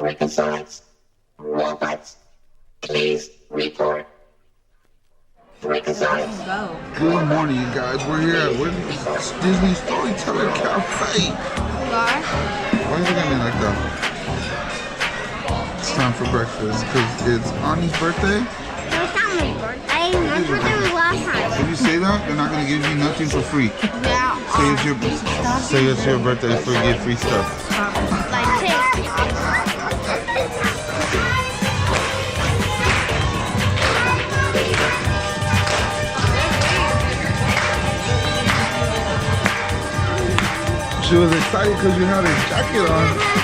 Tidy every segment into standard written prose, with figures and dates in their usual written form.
Freakazoids. Robots. Please report. Freakazoids. Good morning, you guys. We're here at Disney Storyteller Cafe. Why is it gonna be like that? It's time for breakfast because it's Ani's birthday. No, it's not my birthday. My birthday was last time. If you say that, they're not gonna give you nothing for free. Yeah. Say it's your birthday for you get free stuff. Like cake. She was excited because you had a jacket on.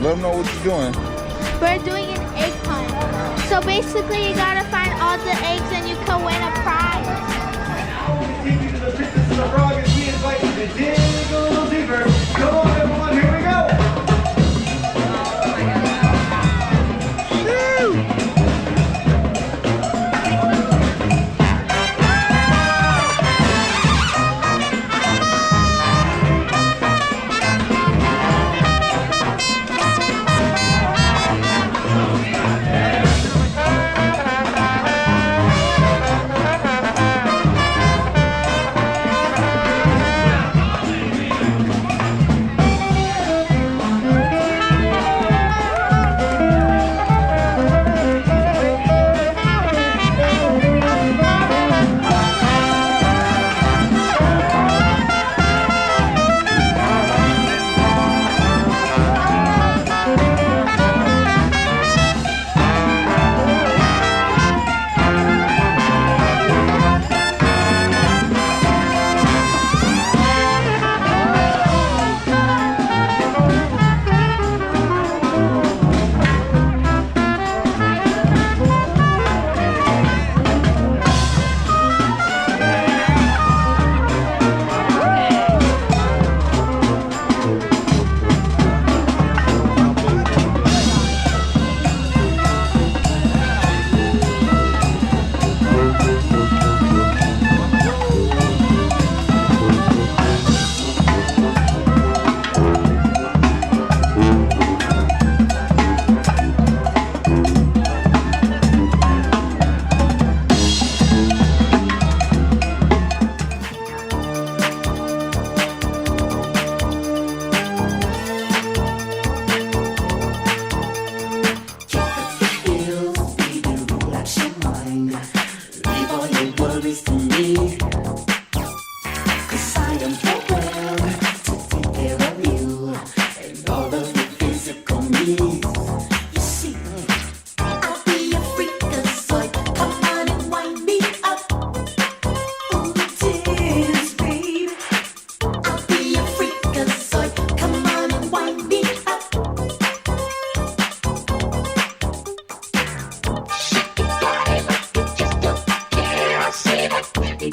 Let them know what you're doing. We're doing an egg hunt. So basically you gotta find all the eggs and you can win a prize. Take you to the Princess of the Frog as we invite you to dig a little deeper. Come on everyone, here we go!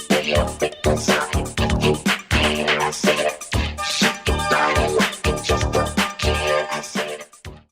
Video.